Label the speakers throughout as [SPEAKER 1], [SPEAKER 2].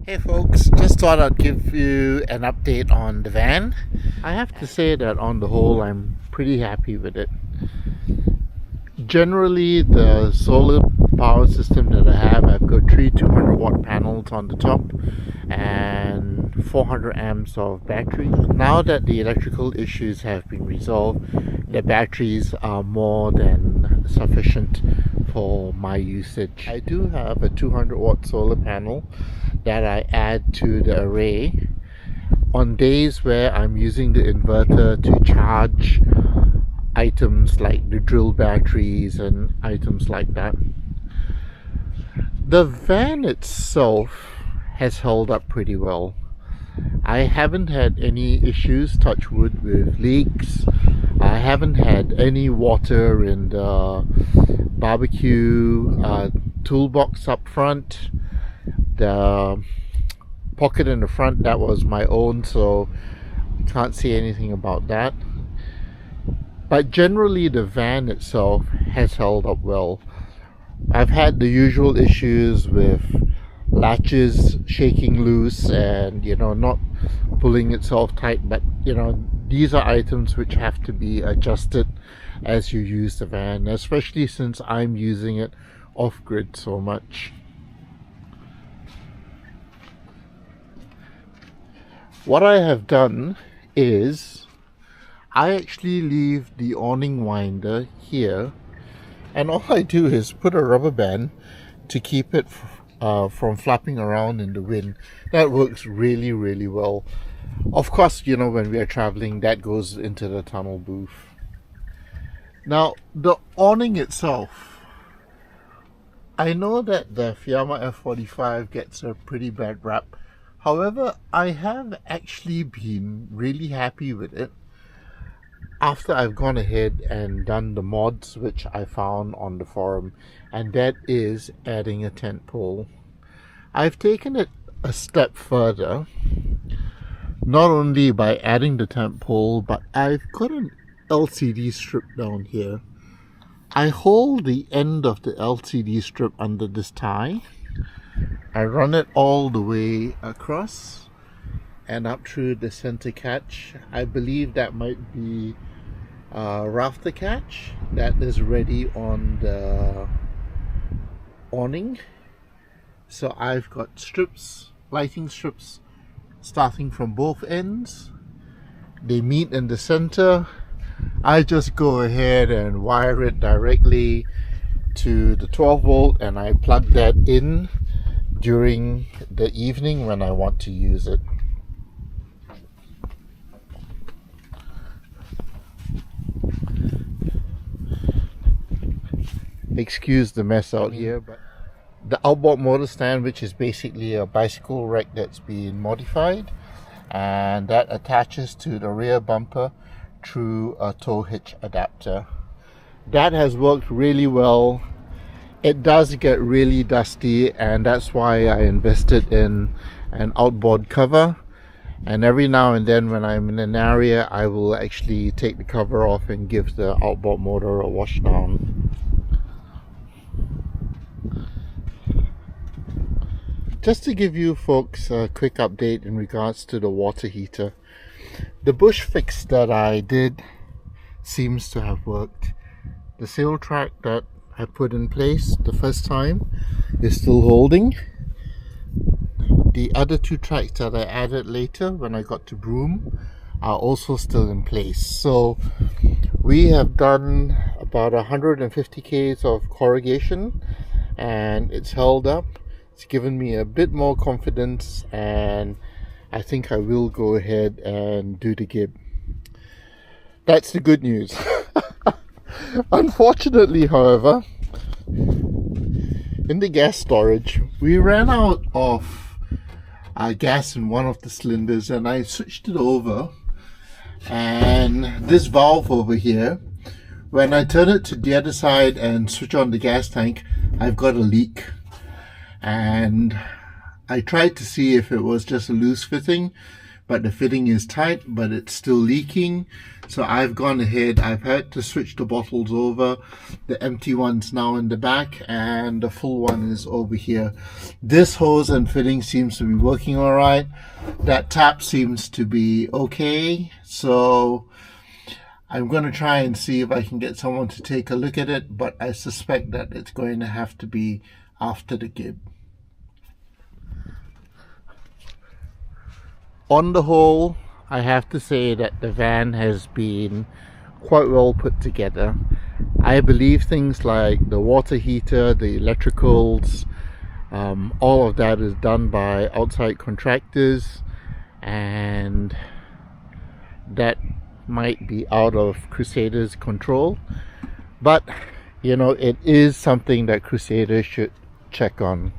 [SPEAKER 1] Hey folks, just thought I'd give you an update on the van. I have to say that on the whole I'm pretty happy with it. Generally the solar power system that I have, I've got three 200 watt panels on the top and 400 amps of battery. Now that the electrical issues have been resolved, the batteries are more than sufficient for my usage. I do have a 200 watt solar panel that I add to the array on days where I'm using the inverter to charge items like the drill batteries and items like that. The van itself has held up pretty well. I haven't had any issues, touch wood, with leaks. I haven't had any water in the barbecue toolbox up front. The pocket in the front, that was my own, so can't say anything about that. But generally the van itself has held up well. I've had the usual issues with latches shaking loose and not pulling itself tight, but these are items which have to be adjusted as you use the van, especially since I'm using it off-grid so much. What I have done is I actually leave the awning winder here, and all I do is put a rubber band to keep it from flapping around in the wind. That works really, really well. Of course, when we are traveling, that goes into the tunnel booth. Now, the awning itself, I know that the Fiamma F45 gets a pretty bad rap. However, I have actually been really happy with it after I've gone ahead and done the mods which I found on the forum, and that is adding a tent pole. I've taken it a step further, not only by adding the tent pole, but I've got an LCD strip down here. I hold the end of the LCD strip under this tie. I run it all the way across and up through the center catch. I believe that might be a rafter catch that is ready on the awning. So I've got strips, lighting strips, starting from both ends. They meet in the center. I just go ahead and wire it directly to the 12 volt and I plug that in during the evening when I want to use it. Excuse the mess out here, but the outboard motor stand, which is basically a bicycle rack that's been modified, and that attaches to the rear bumper through a tow hitch adapter. That has worked really well. It does get really dusty, and that's why I invested in an outboard cover. And every now and then when I'm in an area, I will actually take the cover off and give the outboard motor a wash down. Just to give you folks a quick update in regards to the water heater. The bush fix that I did seems to have worked. The sail track that I put in place the first time is still holding. The other two tracks that I added later when I got to Broome are also still in place. So we have done about 150 k's of corrugation and it's held up. It's given me a bit more confidence, and I think I will go ahead and do the gib. That's the good news. Unfortunately, however, in the gas storage, we ran out of gas in one of the cylinders, and I switched it over, and this valve over here, when I turn it to the other side and switch on the gas tank, I've got a leak. And I tried to see if it was just a loose fitting, but the fitting is tight, but it's still leaking. So I've gone ahead, I've had to switch the bottles over. The empty one's now in the back and the full one is over here. This hose and fitting seems to be working all right. That tap seems to be okay. So I'm going to try and see if I can get someone to take a look at it, but I suspect that it's going to have to be after the gib. On the whole, I have to say that the van has been quite well put together. I believe things like the water heater, the electricals, all of that is done by outside contractors, and that might be out of Crusader's control, but you know, it is something that Crusader should check on.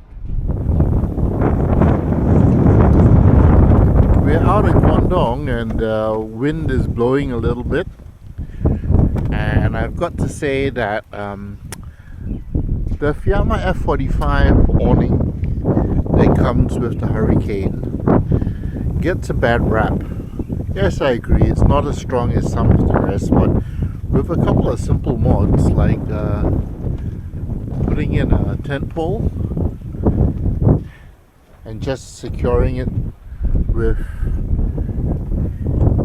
[SPEAKER 1] We're out in Awning and the wind is blowing a little bit, and I've got to say that the Fiamma F45 awning that comes with the Hurricane gets a bad rap. Yes, I agree, it's not as strong as some of the rest, but with a couple of simple mods like putting in a tent pole and just securing it with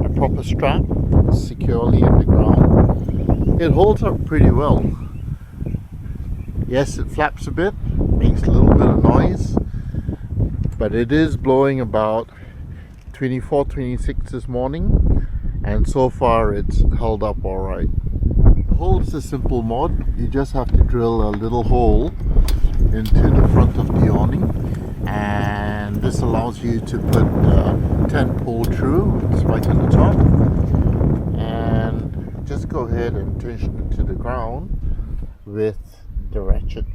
[SPEAKER 1] a proper strap securely in the ground, it holds up pretty well. Yes, it flaps a bit, makes a little bit of noise, but it is blowing about 24, 26 this morning, and so far it's held up alright. The hole is a simple mod. You just have to drill a little hole into the front of the awning, and this allows you to put the tent pole through. It's right on the top, and just go ahead and tension it to the ground with the ratchet.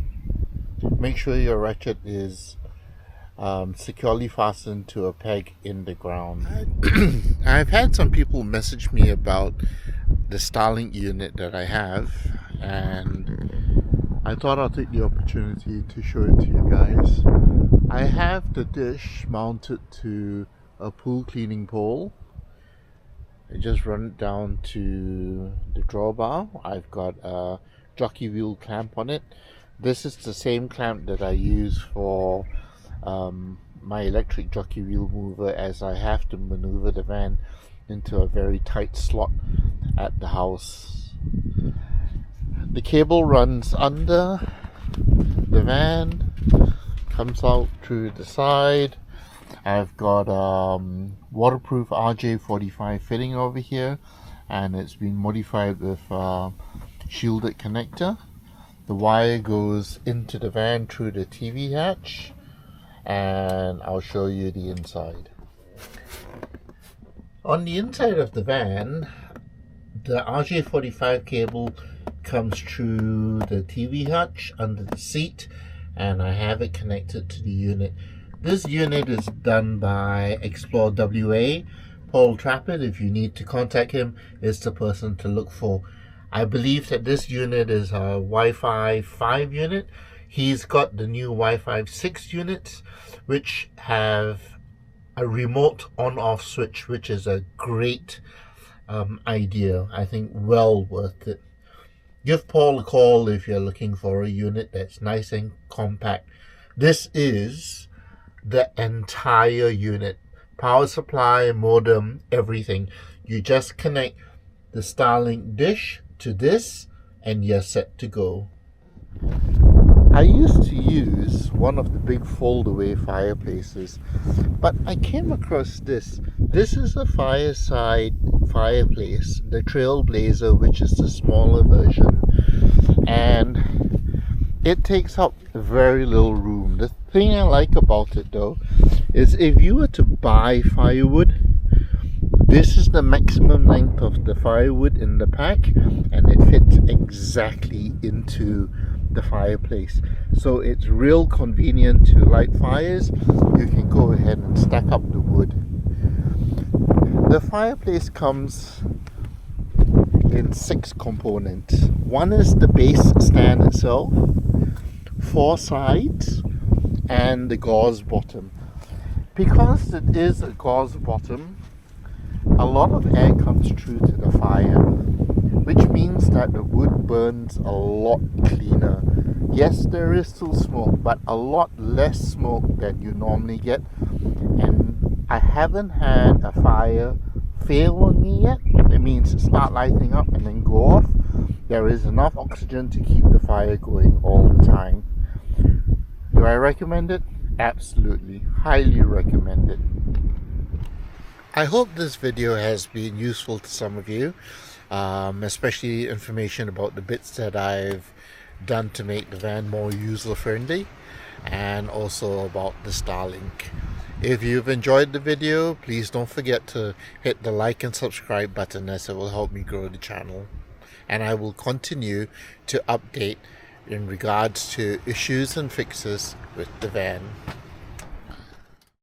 [SPEAKER 1] Make sure your ratchet is securely fastened to a peg in the ground. I've had some people message me about the Starlink unit that I have, and I thought I'll take the opportunity to show it to you guys. I have the dish mounted to a pool cleaning pole. I just run it down to the drawbar. I've got a jockey wheel clamp on it. This is the same clamp that I use for my electric jockey wheel mover, as I have to maneuver the van into a very tight slot at the house. The cable runs under the van, comes out through the side. I've got waterproof RJ45 fitting over here, and it's been modified with shielded connector. The wire goes into the van through the TV hatch, and I'll show you the inside. On the inside of the van, the RJ45 cable comes through the TV hatch under the seat, and I have it connected to the unit. This unit is done by Explore WA. Paul Trappett, if you need to contact him, is the person to look for. I believe that this unit is a Wi-Fi 5 unit. He's got the new Wi-Fi 6 units, which have a remote on-off switch, which is a great idea. I think well worth it. Give Paul a call if you're looking for a unit that's nice and compact. This is the entire unit. Power supply, modem, everything. You just connect the Starlink dish to this and you're set to go. I used to use one of the big fold-away fireplaces, but I came across this. This is a fireside fireplace, the Trailblazer, which is the smaller version, and it takes up very little room. The thing I like about it though is if you were to buy firewood, this is the maximum length of the firewood in the pack, and it fits exactly into the fireplace. So it's real convenient to light fires. You can go ahead and stack up the wood. The fireplace comes in 6 components. One is the base stand itself, 4 sides, and the gauze bottom. Because it is a gauze bottom, a lot of air comes through to the fire, which means that the wood burns a lot cleaner. Yes, there is still smoke, but a lot less smoke than you normally get. And I haven't had a fire fail on me yet. It means start lighting up and then go off. There is enough oxygen to keep the fire going all the time. Do I recommend it? Absolutely. Highly recommend it. I hope this video has been useful to some of you, especially information about the bits that I've done to make the van more user-friendly, and also about the Starlink. If you've enjoyed the video, please don't forget to hit the like and subscribe button, as it will help me grow the channel. And I will continue to update in regards to issues and fixes with the van.